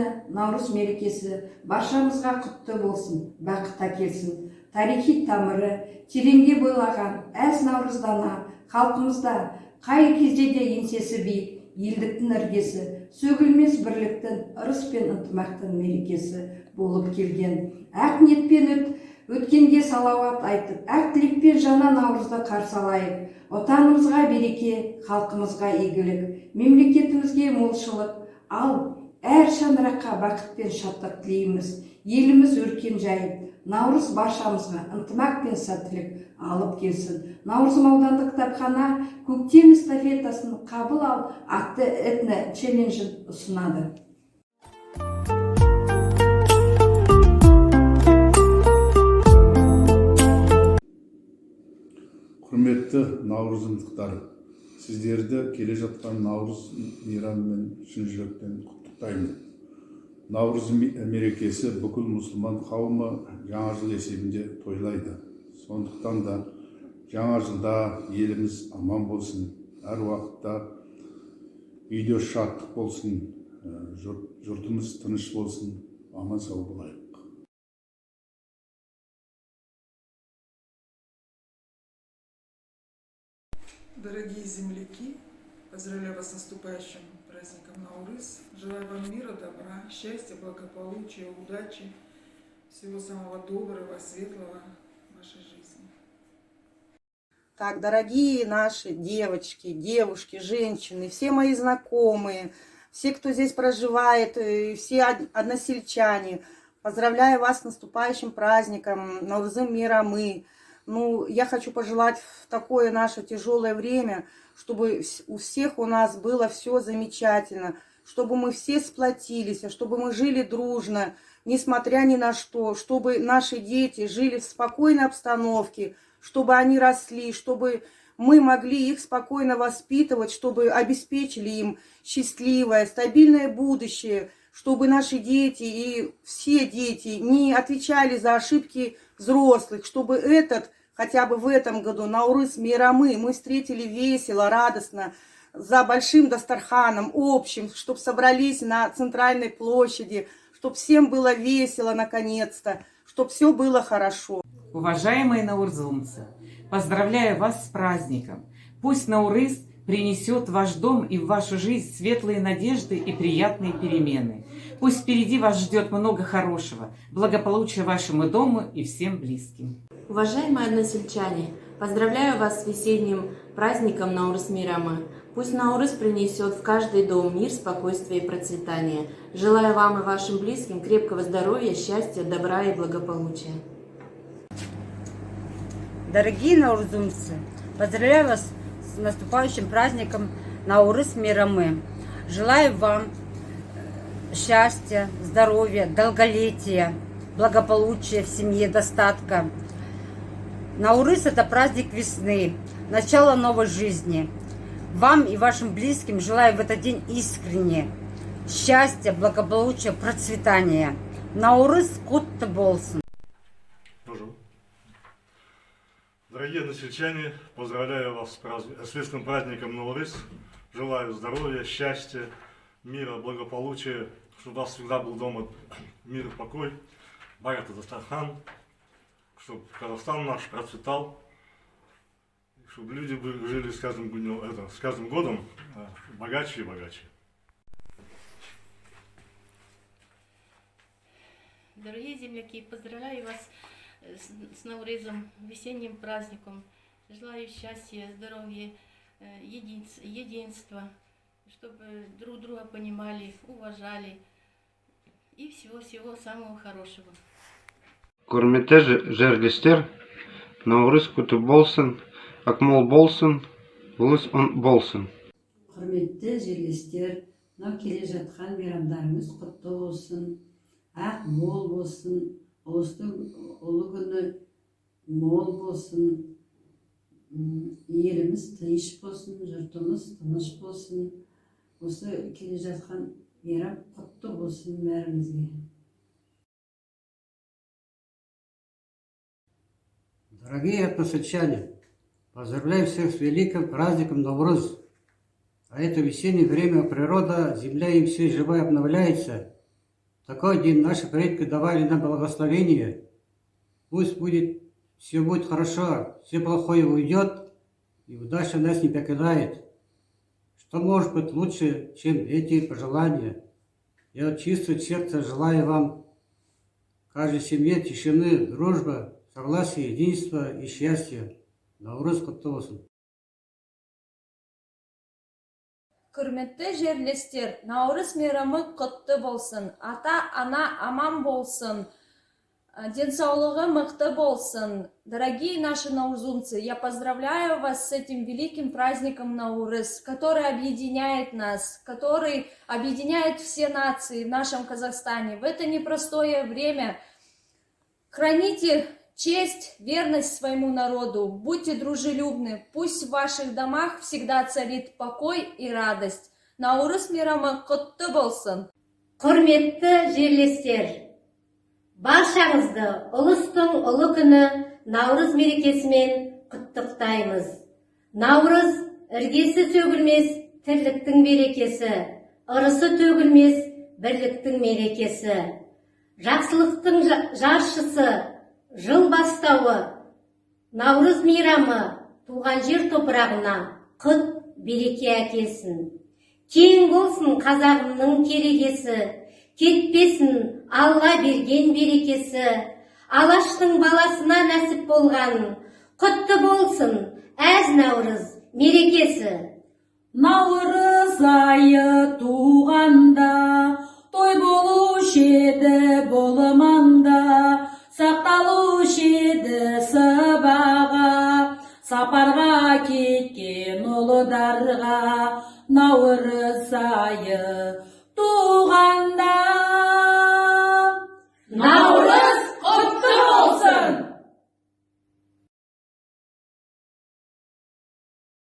күні Наурыз мерекесі баршамызға құтты болсын, бақыт әкелсін. Тарихи тамыры тереңге бойлаған әз наурыздана халқымызда қай кезде де еңсесі биік, елдіктің іргесі, сөгілмес бірліктің, ырыс пен ынтымақтың мерекесі болып келген. Ақ ниетпен өткенге салауат айтып, ақ тілекпен жаңа наурызды қарсы алайық. Отанымызға береке, халқымызға игілік, мемлекетімізге молшылық, ал әр шаңыраққа бақыт пен шаттық тілейміз. Еліміз өркен жайып, наурыз баршамызға ынтымақ пен сәттілік алып келсін. Наурызым аудандық кітапхана көктем эстафетасын қабыл ал атты этно челленджін ұсынады. Құрметті наурызымдықтар, сіздерді келе жатқан наурыз мейрамымен шын жүректен құттықтаймын. Наурыз мерекесі бүкіл мұсылман қауымы жаңа жыл есебінде тойлайды. Сондықтан да жаңа жылда еліміз аман болсын, әр уақытта үйде шаттық болсын, жұртымыз тыныш болсын, аман сау болайық. Дорогие земляки, поздравляю вас с наступающим праздником Наурыз. Желаю вам мира, добра, счастья, благополучия, удачи, всего самого доброго, светлого в вашей жизни. Так, дорогие наши девочки, девушки, женщины, все мои знакомые, все, кто здесь проживает, все односельчане, поздравляю вас с наступающим праздником Наурызым Мейрамы. Я хочу пожелать в такое наше тяжелое время, чтобы у всех у нас было все замечательно, чтобы мы все сплотились, чтобы мы жили дружно, несмотря ни на что, чтобы наши дети жили в спокойной обстановке, чтобы они росли, чтобы мы могли их спокойно воспитывать, чтобы обеспечили им счастливое, стабильное будущее, чтобы наши дети и все дети не отвечали за ошибки взрослых, чтобы хотя бы в этом году Наурыз Мейрамы мы встретили весело, радостно, за большим дастарханом, общим, чтобы собрались на центральной площади, чтобы всем было весело наконец-то, чтобы все было хорошо. Уважаемые наурзумцы, поздравляю вас с праздником. Пусть Наурыз принесет в ваш дом и в вашу жизнь светлые надежды и приятные перемены. Пусть впереди вас ждет много хорошего, благополучия вашему дому и всем близким. Уважаемые односельчане, поздравляю вас с весенним праздником Наурыз Мейрамы. Пусть Наурыз принесет в каждый дом мир, спокойствие и процветание. Желаю вам и вашим близким крепкого здоровья, счастья, добра и благополучия. Дорогие наурзумцы, поздравляю вас с наступающим праздником Наурыз Мейрамы. Желаю вам счастья, здоровья, долголетия, благополучия в семье, достатка. Наурыз – это праздник весны, начало новой жизни. Вам и вашим близким желаю в этот день искренне счастья, благополучия, процветания. Наурыз құтты болсын. Дорогие односельчане, поздравляю вас с светлым праздником Наурыз. Желаю здоровья, счастья, мира, благополучия, чтобы у вас всегда был дома мир и покой, богатый дастархан, чтобы Казахстан наш процветал, чтобы люди жили с каждым годом богаче и богаче. Дорогие земляки, поздравляю вас с Наурызом, весенним праздником. Желаю счастья, здоровья, единства, чтобы друг друга понимали, уважали и всего-всего самого хорошего. Құрметті жерлестер, Наурыз құтты болсын, ақмол болсын, ұлыс болсын. Құрметті жерлестер, мынау келе жатқан мейрамдарымыз құтты болсын, ақ мол болсын, ұлыстың ұлы күні мол болсын, еліміз тыныш болсын, жұртымыз тыныш болсын. Осы келе жатқан мейрам құтты болсын бәрімізге. Дорогие односельчане, поздравляю всех с великим праздником Наурыз. А это весеннее время природа, земля и все живое обновляется. такой день наши предки давали нам благословение. Пусть будет, все будет хорошо, все плохое уйдет, и удача нас не покидает. Что может быть лучше, чем эти пожелания? Я от чистого сердца желаю вам, каждой семье тишины, дружбы, согласия, единства и счастья. Наурыз құтты болсын. Құрметті жерлестер, Наурыз мейрамы құтты болсын. Ата-ана аман болсын. Денсаулығы мықты болсын. Дорогие наши наурзумцы, я поздравляю вас с этим великим праздником Наурыз, который объединяет нас, который объединяет все нации в нашем Казахстане. В это непростое время храните честь, верность своему народу, будьте дружелюбны, пусть в ваших домах всегда царит покой и радость. Наурыз мейрамы құтты болсын. Құрметті жерлестер, баршаңызды ұлыстың ұлы күні Наурыз мерекесімен құттықтаймыз. Наурыз іргесі төгілмес тірліктің берекесі, ырысы төгілмес бірліктің мерекесі. Жақсылықтың жаршысы, жыл бастауы, Наурыз мейрамы туған жер топырағына құт береке әкелсін. Кең болсын қазағымның керегесі, кетпесін Алла берген берекесі, Алаштың баласына нәсіп болған, құтты болсын әз Наурыз мерекесі. Наурыз айы туғанда, той болушы еді бұл маңда, сақталушы еді сыбаға, сапарға кеткен ұлдарға. Наурыз айы